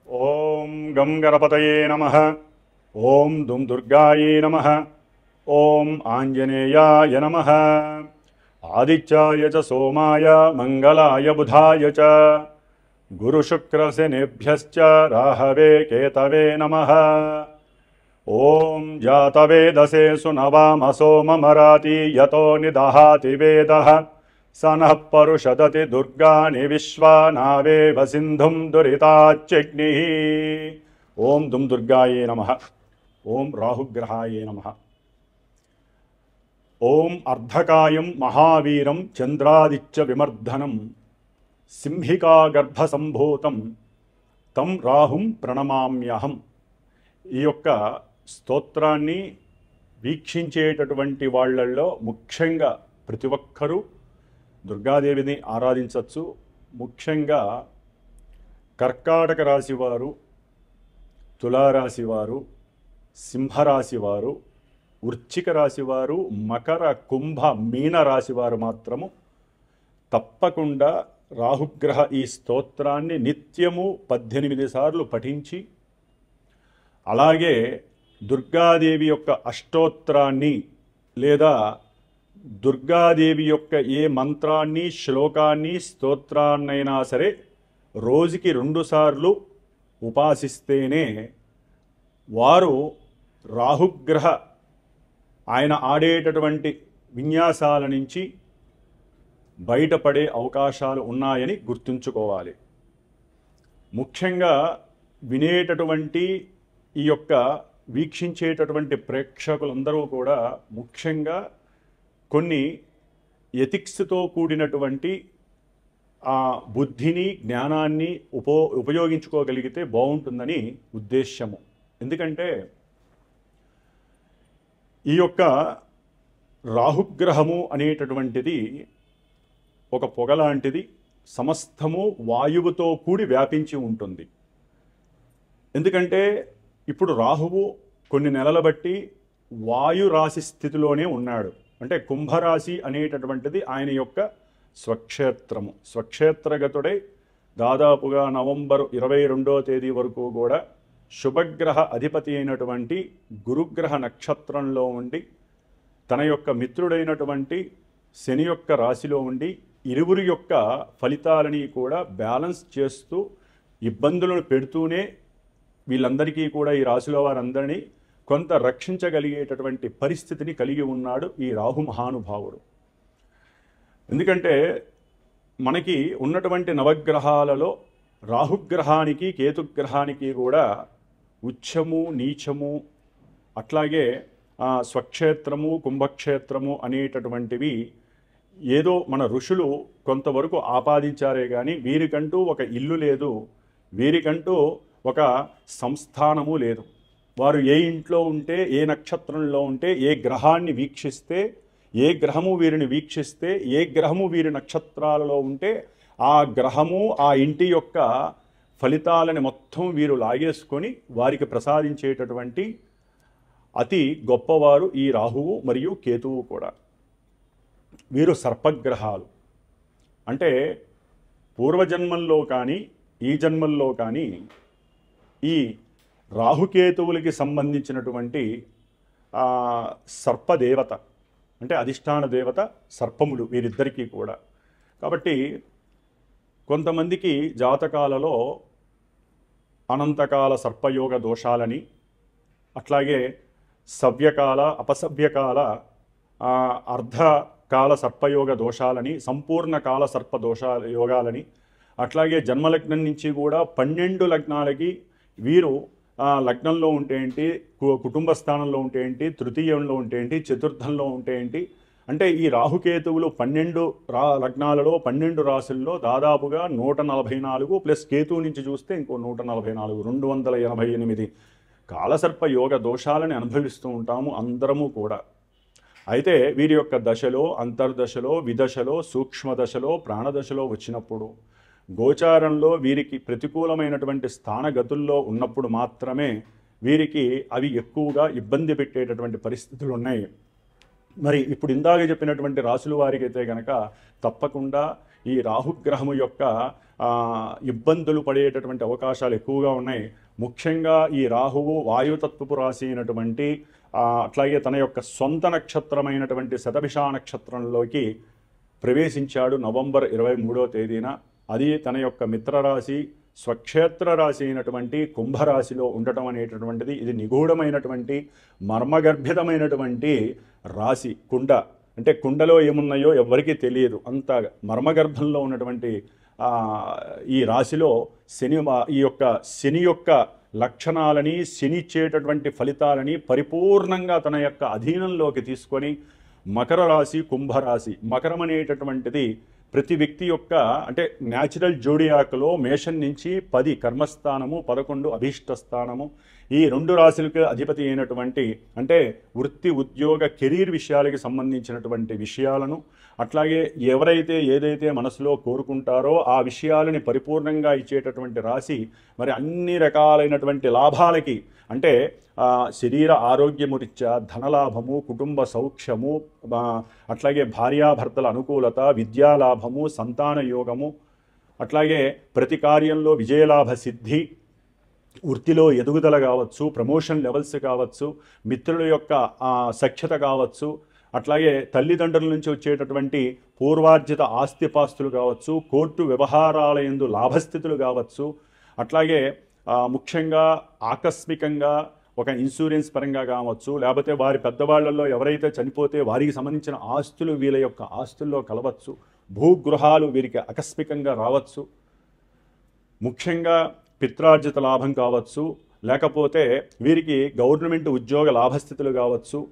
ఓం గం గణపతయే నమః. ఓం దుం దుర్గాయే నమః. ఓం ఆంజనేయాయ నమః. ఆదిత్యాయ చ సోమాయ మంగళాయ బుధాయ చ గురుశుక్రశనిభ్యశ్చ రాహవే కేతవే నమః. ఓం జాతవేదసే సునవామసో మమరాతి యతో నిదహాతి వేదః సనః పరుషదతి దుర్గాని విశ్వానావేవ సింధుం దురితాచ్యగ్నిః. ఓం దుం దుర్గాయే నమః. ఓం రాహుగ్రహాయే నమః. ఓం అర్ధకాయం మహావీరం చంద్రాదిత్య విమర్ధనం సింహికాగర్భసంభూతం తం రాహుం ప్రణమామ్యహం. ఈ యొక్క స్తోత్రాన్ని వీక్షించేటటువంటి వాళ్ళల్లో ముఖ్యంగా ప్రతి ఒక్కరూ దుర్గాదేవిని ఆరాధించవచ్చు. ముఖ్యంగా కర్కాటక రాశివారు, తులారాశివారు, సింహరాశివారు, వృశ్చిక రాశివారు, మకర కుంభ మీన రాశివారు మాత్రము తప్పకుండా రాహుగ్రహ ఈ స్తోత్రాన్ని నిత్యము 18 సార్లు పఠించి, అలాగే దుర్గాదేవి యొక్క అష్టోత్తరాన్ని లేదా దుర్గాదేవి యొక్క ఏ మంత్రాన్ని, శ్లోకాన్ని, స్తోత్రాన్నైనా సరే రోజుకి 2 సార్లు ఉపాసిస్తేనే వారు రాహుగ్రహ ఆయన ఆడేటటువంటి విన్యాసాల నుంచి బయటపడే అవకాశాలు ఉన్నాయని గుర్తుంచుకోవాలి. ముఖ్యంగా వినేటటువంటి ఈ యొక్క వీక్షించేటటువంటి ప్రేక్షకులందరూ కూడా ముఖ్యంగా కొన్ని ఎథిక్స్తో కూడినటువంటి ఆ బుద్ధిని, జ్ఞానాన్ని ఉపయోగించుకోగలిగితే బాగుంటుందని ఉద్దేశ్యము. ఎందుకంటే ఈ యొక్క రాహుగ్రహము అనేటటువంటిది ఒక పొగ లాంటిది, సమస్తము వాయువుతో కూడి వ్యాపించి ఉంటుంది. ఎందుకంటే ఇప్పుడు రాహువు కొన్ని నెలల బట్టి వాయురాశి స్థితిలోనే ఉన్నాడు. అంటే కుంభరాశి అనేటటువంటిది ఆయన యొక్క స్వక్షేత్రము. స్వక్షేత్రగతుడై దాదాపుగా నవంబర్ 22వ తేదీ వరకు కూడా శుభగ్రహ అధిపతి అయినటువంటి గురుగ్రహ నక్షత్రంలో ఉండి తన యొక్క మిత్రుడైనటువంటి శని యొక్క రాశిలో ఉండి ఇరువురి యొక్క ఫలితాలని కూడా బ్యాలెన్స్ చేస్తూ ఇబ్బందులను పెడుతూనే వీళ్ళందరికీ కూడా, ఈ రాశిలో వారందరినీ కొంత రక్షించగలిగేటటువంటి పరిస్థితిని కలిగి ఉన్నాడు ఈ రాహు మహానుభావుడు. ఎందుకంటే మనకి ఉన్నటువంటి నవగ్రహాలలో రాహుగ్రహానికి, కేతుగ్రహానికి కూడా ఉచ్చము, నీచము, అట్లాగే స్వక్షేత్రము, కుంభక్షేత్రము అనేటటువంటివి ఏదో మన ఋషులు కొంతవరకు ఆపాదించారే కానీ వీరికంటూ ఒక ఇల్లు లేదు, వీరికంటూ ఒక సంస్థానము లేదు. వారు ఏ ఇంట్లో ఉంటే, ఏ నక్షత్రంలో ఉంటే, ఏ గ్రహాన్ని వీక్షిస్తే, ఏ గ్రహము వీరిని వీక్షిస్తే, ఏ గ్రహము వీరి నక్షత్రాలలో ఉంటే ఆ గ్రహము ఆ ఇంటి యొక్క ఫలితాలని మొత్తం వీరు లాగేసుకొని వారికి ప్రసాదించేటటువంటి అతి గొప్పవారు ఈ రాహువు మరియు కేతువు కూడా. వీరు సర్పగ్రహాలు. అంటే పూర్వజన్మల్లో కానీ ఈ జన్మల్లో కానీ ఈ రాహుకేతువులకి సంబంధించినటువంటి సర్పదేవత, అంటే అధిష్టాన దేవత సర్పములు వీరిద్దరికీ కూడా. కాబట్టి కొంతమందికి జాతకాలలో అనంతకాల సర్పయోగ దోషాలని, అట్లాగే సవ్యకాల, అపసవ్యకాల, అర్ధకాల సర్పయోగ దోషాలని, సంపూర్ణ కాల సర్ప యోగాలని, అట్లాగే జన్మలగ్నం నుంచి కూడా 12 లగ్నాలకి వీరు లగ్నంలో ఉంటే ఏంటి, కుటుంబ స్థానంలో ఉంటే ఏంటి, తృతీయంలో ఉంటే ఏంటి, చతుర్థంలో ఉంటే ఏంటి, అంటే ఈ రాహుకేతువులు 12 లగ్నాలలో 12 రాశుల్లో దాదాపుగా 144 ప్లస్ కేతువు నుంచి చూస్తే ఇంకో 144, 288 కాలసర్ప యోగ దోషాలని అనుభవిస్తూ ఉంటాము అందరము కూడా. అయితే వీరి యొక్క దశలో, అంతర్దశలో, విదశలో, సూక్ష్మదశలో, ప్రాణదశలో వచ్చినప్పుడు, గోచారంలో వీరికి ప్రతికూలమైనటువంటి స్థానగతుల్లో ఉన్నప్పుడు మాత్రమే వీరికి అవి ఎక్కువగా ఇబ్బంది పెట్టేటటువంటి పరిస్థితులు ఉన్నాయి. మరి ఇప్పుడు ఇందాక చెప్పినటువంటి రాశుల వారికైతే గనక తప్పకుండా ఈ రాహుగ్రహము యొక్క ఇబ్బందులు పడేటటువంటి అవకాశాలు ఎక్కువగా ఉన్నాయి. ముఖ్యంగా ఈ రాహువు వాయుతత్వపు రాశి అయినటువంటి అట్లాగే తన యొక్క సొంత నక్షత్రమైనటువంటి శతభిష నక్షత్రంలోకి ప్రవేశించాడు నవంబర్ 23వ తేదీన. అది తన యొక్క మిత్రరాశి స్వక్షేత్ర రాశి అయినటువంటి కుంభరాశిలో ఉండటం అనేటటువంటిది ఇది నిగూఢమైనటువంటి మర్మగర్భితమైనటువంటి రాశి. కుండ అంటే కుండలో ఏమున్నాయో ఎవరికీ తెలియదు, అంత మర్మగర్భంలో ఉన్నటువంటి ఈ రాశిలో శని యొక్క లక్షణాలని, శని ఇచ్చేటటువంటి ఫలితాలని పరిపూర్ణంగా తన యొక్క అధీనంలోకి తీసుకొని మకర రాశి, కుంభరాశి. మకరం అనేటటువంటిది ప్రతి వ్యక్తి యొక్క అంటే న్యాచురల్ జోడియాక్లో మేషం నుంచి 10 కర్మస్థానము, 11 అభీష్ట స్థానము. ఈ 2 రాశులకు అధిపతి అయినటువంటి అంటే వృత్తి, ఉద్యోగ, కెరీర్ విషయాలకి సంబంధించినటువంటి విషయాలను అట్లాగే ఎవరైతే ఏదైతే మనసులో కోరుకుంటారో ఆ విషయాలని పరిపూర్ణంగా ఇచ్చేటటువంటి రాశి. మరి అన్ని రకాలైనటువంటి లాభాలకి అంటే శరీర ఆరోగ్యము రీత్యా ధనలాభము, కుటుంబ సౌఖ్యము, అట్లాగే భార్యాభర్తల అనుకూలత, విద్యాలాభము, సంతాన యోగము, అట్లాగే ప్రతి కార్యంలో విజయలాభ సిద్ధి, వృత్తిలో ఎదుగుదల కావచ్చు, ప్రమోషన్ లెవెల్స్ కావచ్చు, మిత్రుల యొక్క సఖ్యత కావచ్చు, అట్లాగే తల్లిదండ్రుల నుంచి వచ్చేటటువంటి పూర్వార్జిత ఆస్తిపాస్తులు కావచ్చు, కోర్టు వ్యవహారాల యందు లాభస్థితులు కావచ్చు, అట్లాగే ముఖ్యంగా ఆకస్మికంగా ఒక ఇన్సూరెన్స్ పరంగా కావచ్చు, లేకపోతే వారి పెద్దవాళ్లలో ఎవరైతే చనిపోతే వారికి సంబంధించిన ఆస్తులు వీళ్ళ యొక్క ఆస్తుల్లో కలవచ్చు, భూగృహాలు వీరికి ఆకస్మికంగా రావచ్చు, ముఖ్యంగా పిత్రార్జిత లాభం కావచ్చు, లేకపోతే వీరికి గవర్నమెంట్ ఉద్యోగ లాభస్థితులు కావచ్చు,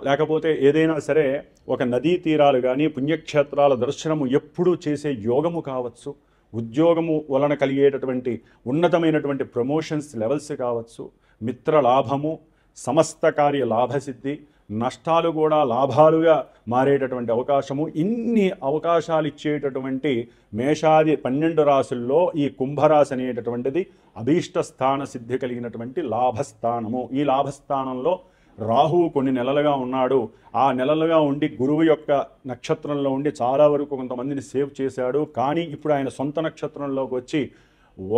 లేకపోతే ఏదైనా సరే ఒక నదీ తీరాలు కానీ పుణ్యక్షేత్రాల దర్శనము ఎప్పుడూ చేసే యోగము కావచ్చు, ఉద్యోగము వలన కలిగేటటువంటి ఉన్నతమైనటువంటి ప్రమోషన్స్ లెవెల్స్ కావచ్చు, మిత్ర లాభము, సమస్త కార్య లాభసిద్ధి, నష్టాలు కూడా లాభాలుగా మారేటటువంటి అవకాశము. ఇన్ని అవకాశాలు ఇచ్చేటటువంటి మేషాది 12 రాశుల్లో ఈ కుంభరాశి అనేటటువంటిది అభీష్ట స్థాన సిద్ధి కలిగినటువంటి లాభస్థానము. ఈ లాభస్థానంలో రాహువు కొన్ని నెలలుగా ఉన్నాడు. ఆ నెలలుగా ఉండి గురువు యొక్క నక్షత్రంలో ఉండి చాలా వరకు కొంతమందిని సేవ్ చేశాడు. కానీ ఇప్పుడు ఆయన సొంత నక్షత్రంలోకి వచ్చి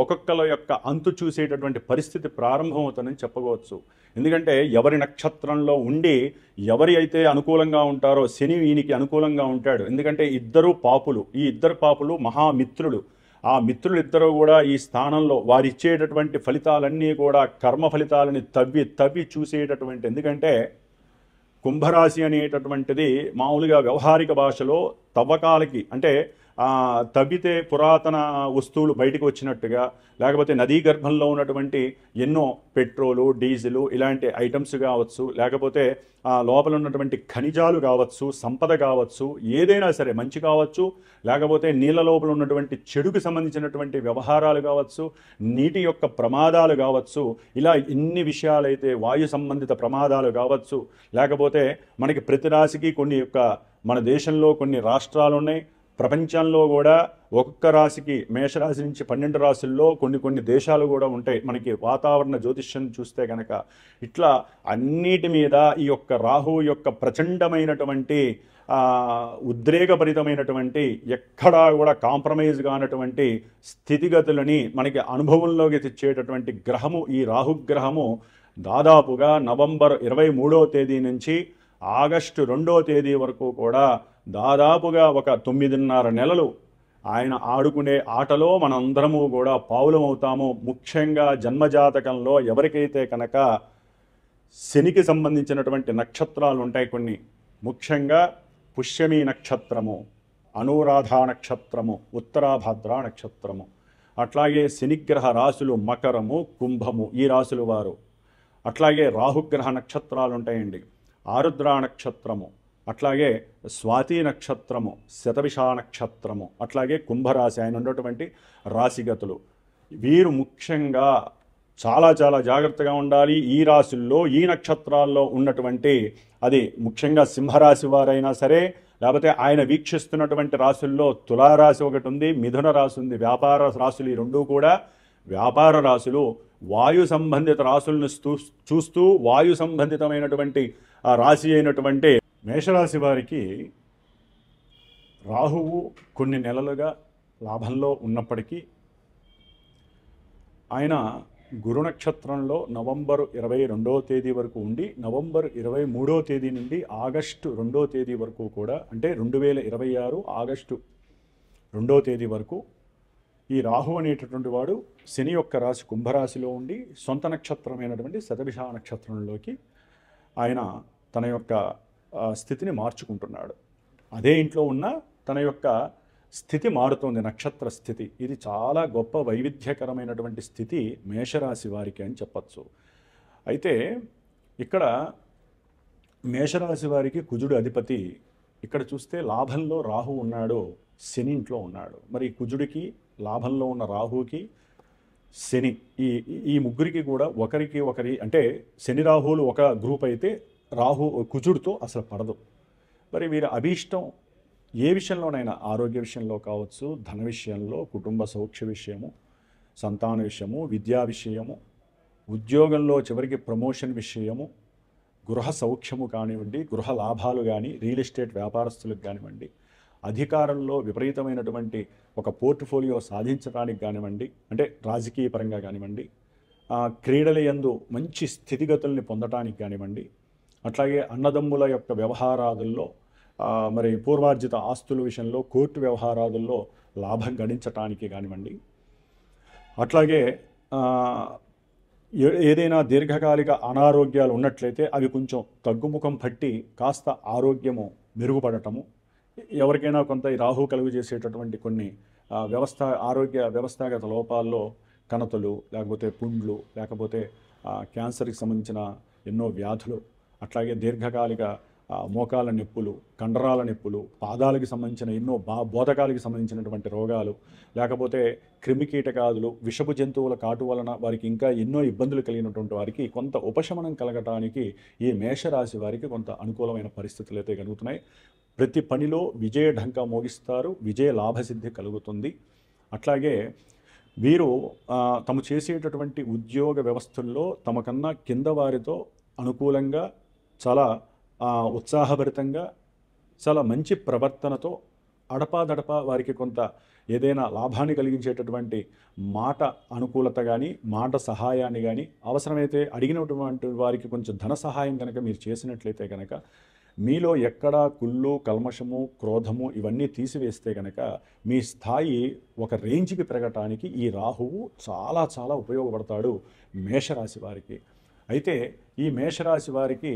ఒక్కొక్కల యొక్క అంతు చూసేటటువంటి పరిస్థితి ప్రారంభమవుతుందని చెప్పవచ్చు. ఎందుకంటే ఎవరి నక్షత్రంలో ఉండి ఎవరి అయితే అనుకూలంగా ఉంటారో శని ఈయనకి అనుకూలంగా ఉంటాడు. ఎందుకంటే ఇద్దరు పాపులు, ఈ ఇద్దరు పాపులు మహామిత్రులు. ఆ మిత్రులు ఇద్దరు కూడా ఈ స్థానంలో వారిచ్చేటటువంటి ఫలితాలన్నీ కూడా కర్మ ఫలితాలని తవ్వి చూసేటటువంటి. ఎందుకంటే కుంభరాశి అనేటటువంటిది మామూలుగా వ్యవహారిక భాషలో తవ్వకాలకి అంటే తవ్వితే పురాతన వస్తువులు బయటకు వచ్చినట్టుగా, లేకపోతే నదీ గర్భంలో ఉన్నటువంటి ఎన్నో పెట్రోలు, డీజిలు ఇలాంటి ఐటమ్స్ కావచ్చు, లేకపోతే లోపల ఉన్నటువంటి ఖనిజాలు కావచ్చు, సంపద కావచ్చు, ఏదైనా సరే మంచి కావచ్చు, లేకపోతే నీళ్ళ లోపల ఉన్నటువంటి చెడుకు సంబంధించినటువంటి వ్యవహారాలు కావచ్చు, నీటి యొక్క ప్రమాదాలు కావచ్చు, ఇలా ఎన్ని విషయాలైతే వాయు సంబంధిత ప్రమాదాలు కావచ్చు, లేకపోతే మనకి ప్రతి రాశికి కొన్ని యొక్క మన దేశంలో కొన్ని రాష్ట్రాలు ఉన్నాయి, ప్రపంచంలో కూడా ఒక్కొక్క రాశికి మేషరాశి నుంచి 12 రాశుల్లో కొన్ని దేశాలు కూడా ఉంటాయి. మనకి వాతావరణ జ్యోతిష్యం చూస్తే కనుక ఇట్లా అన్నిటి మీద ఈ యొక్క రాహువు యొక్క ప్రచండమైనటువంటి ఉద్రేకభరితమైనటువంటి ఎక్కడా కూడా కాంప్రమైజ్ కానటువంటి స్థితిగతులని మనకి అనుభవంలోకి తెచ్చేటటువంటి గ్రహము ఈ రాహుగ్రహము. దాదాపుగా నవంబర్ 23వ తేదీ నుంచి ఆగస్టు 2వ తేదీ వరకు కూడా దాదాపుగా ఒక 9.5 నెలలు ఆయన ఆడుకునే ఆటలో మనందరము కూడా పావులమవుతాము. ముఖ్యంగా జన్మజాతకంలో ఎవరికైతే కనుక శనికి సంబంధించినటువంటి నక్షత్రాలు ఉంటాయి కొన్ని, ముఖ్యంగా పుష్యమి నక్షత్రము, అనురాధ నక్షత్రము, ఉత్తరాభద్ర నక్షత్రము, అట్లాగే శనిగ్రహ రాశులు మకరము, కుంభము ఈ రాశుల వారు. అట్లాగే రాహుగ్రహ నక్షత్రాలు ఉంటాయండి, ఆరుద్ర నక్షత్రము, అట్లాగే స్వాతి నక్షత్రము, శతభిష నక్షత్రము, అట్లాగే కుంభరాశి ఆయన ఉన్నటువంటి రాశిగతులు. వీరు ముఖ్యంగా చాలా జాగ్రత్తగా ఉండాలి. ఈ రాశుల్లో ఈ నక్షత్రాల్లో ఉన్నటువంటి అది ముఖ్యంగా సింహరాశి వారైనా సరే, లేకపోతే ఆయన వీక్షిస్తున్నటువంటి రాశుల్లో తులారాశి ఒకటి ఉంది, మిథున రాశి ఉంది, వ్యాపార రాశులు. ఈ రెండూ కూడా వ్యాపార రాశులు. వాయు సంబంధిత రాశులను చూస్తూ వాయు సంబంధితమైనటువంటి ఆ రాశి అయినటువంటి మేషరాశి వారికి రాహువు కొన్ని నెలలుగా లాభంలో ఉన్నప్పటికీ ఆయన గురు నక్షత్రంలో నవంబర్ 22వ తేదీ వరకు ఉండి నవంబర్ 23వ తేదీ నుండి ఆగస్టు 2వ తేదీ వరకు కూడా అంటే 2026 ఆగస్టు 2వ తేదీ వరకు ఈ రాహు అనేటటువంటి వాడు శని యొక్క రాశి కుంభరాశిలో ఉండి సొంత నక్షత్రమైనటువంటి శతభిష నక్షత్రంలోకి ఆయన తన యొక్క స్థితిని మార్చుకుంటున్నాడు. అదే ఇంట్లో ఉన్న తన యొక్క స్థితి మారుతోంది, నక్షత్ర స్థితి. ఇది చాలా గొప్ప వైవిధ్యకరమైనటువంటి స్థితి మేషరాశి వారికి అని చెప్పచ్చు. అయితే ఇక్కడ మేషరాశి వారికి కుజుడు అధిపతి. ఇక్కడ చూస్తే లాభంలో రాహు ఉన్నాడు, శని ఇంట్లో ఉన్నాడు. మరి కుజుడికి, లాభంలో ఉన్న రాహుకి, శని ఈ ముగ్గురికి కూడా ఒకరి అంటే శని రాహువులు ఒక గ్రూప్ అయితే కుజుడితో అసలు పడదు. మరి వీరి అభీష్టం ఏ విషయంలోనైనా, ఆరోగ్య విషయంలో కావచ్చు, ధన విషయంలో, కుటుంబ సౌఖ్య విషయము, సంతాన విషయము, విద్యా విషయము, ఉద్యోగంలో చివరికి ప్రమోషన్ విషయము, గృహ సౌఖ్యము కానివ్వండి, గృహ లాభాలు కానీ, రియల్ ఎస్టేట్ వ్యాపారస్తులకు కానివ్వండి, అధికారంలో విపరీతమైనటువంటి ఒక పోర్ట్ఫోలియో సాధించడానికి కానివ్వండి, అంటే రాజకీయ పరంగా కానివ్వండి, క్రీడల యందు మంచి స్థితిగతుల్ని పొందటానికి కానివ్వండి, అట్లాగే అన్నదమ్ముల యొక్క వ్యవహారాదుల్లో, మరి పూర్వార్జిత ఆస్తుల విషయంలో, కోర్టు వ్యవహారాదుల్లో లాభం గడించటానికి కానివ్వండి, అట్లాగే ఏదైనా దీర్ఘకాలిక అనారోగ్యాలు ఉన్నట్లయితే అవి కొంచెం తగ్గుముఖం పట్టి కాస్త ఆరోగ్యము మెరుగుపడటము, ఎవరికైనా కొంత ఈ రాహు కలుగు చేసేటటువంటి కొన్ని ఆరోగ్య వ్యవస్థాగత లోపాల్లో కణతలు, లేకపోతే పుండ్లు, లేకపోతే క్యాన్సర్కి సంబంధించిన ఎన్నో వ్యాధులు, అట్లాగే దీర్ఘకాలిక మోకాల నొప్పులు, కండరాల నొప్పులు, పాదాలకు సంబంధించిన ఎన్నో బోధకాలకు సంబంధించినటువంటి రోగాలు, లేకపోతే క్రిమికీటకాదులు, విషపు జంతువుల కాటు వలన వారికి ఇంకా ఎన్నో ఇబ్బందులు కలిగినటువంటి వారికి కొంత ఉపశమనం కలగటానికి ఈ మేషరాశి వారికి కొంత అనుకూలమైన పరిస్థితులు అయితే కలుగుతున్నాయి. ప్రతి పనిలో విజయ ఢంకా మోగిస్తారు, విజయ లాభసిద్ధి కలుగుతుంది. అట్లాగే వీరు తాము చేసేటటువంటి ఉద్యోగ వ్యవస్థల్లో తమకన్నా కింద వారితో అనుకూలంగా, చాలా ఉత్సాహభరితంగా, చాలా మంచి ప్రవర్తనతో, అడపాదడపా వారికి కొంత ఏదైనా లాభాన్ని కలిగించేటటువంటి మాట అనుకూలత కానీ, మాట సహాయాన్ని కానీ, అవసరమైతే అడిగినటువంటి వారికి కొంచెం ధన సహాయం కనుక మీరు చేసినట్లయితే కనుక మీలో ఎక్కడా కుళ్ళు, కల్మషము, క్రోధము ఇవన్నీ తీసివేస్తే కనుక మీ స్థాయి ఒక రేంజ్కి పెరగటానికి ఈ రాహువు చాలా చాలా ఉపయోగపడతాడు మేషరాశి వారికి. అయితే ఈ మేషరాశి వారికి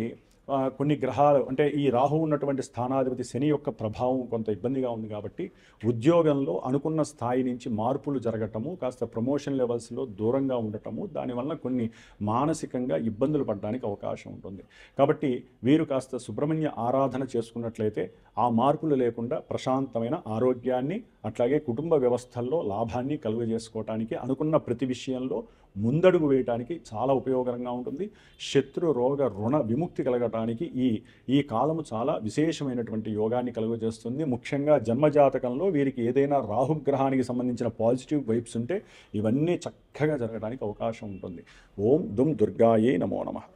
కొన్ని గ్రహాలు, అంటే ఈ రాహు ఉన్నటువంటి స్థానాధిపతి శని యొక్క ప్రభావం కొంత ఇబ్బందిగా ఉంది కాబట్టి ఉద్యోగంలో అనుకున్న స్థాయి నుంచి మార్పులు జరగటము, కాస్త ప్రమోషన్ లెవెల్స్లో దూరంగా ఉండటము, దానివల్ల కొన్ని మానసికంగా ఇబ్బందులు పడడానికి అవకాశం ఉంటుంది. కాబట్టి వీరు కాస్త సుబ్రహ్మణ్య ఆరాధన చేసుకున్నట్లయితే ఆ మార్పులు లేకుండా ప్రశాంతమైన ఆరోగ్యాన్ని, అట్లాగే కుటుంబ వ్యవస్థల్లో లాభాన్ని కలుగజేసుకోవటానికి, అనుకున్న ప్రతి విషయంలో ముందడుగు వేయటానికి చాలా ఉపయోగకరంగా ఉంటుంది. శత్రు రోగ రుణ విముక్తి కలగటానికి ఈ కాలము చాలా విశేషమైనటువంటి యోగాన్ని కలుగజేస్తుంది. ముఖ్యంగా జన్మజాతకంలో వీరికి ఏదైనా రాహుగ్రహానికి సంబంధించిన పాజిటివ్ వైబ్స్ ఉంటే ఇవన్నీ చక్కగా జరగడానికి అవకాశం ఉంటుంది. ఓం దుమ్ దుర్గాయే నమో నమః.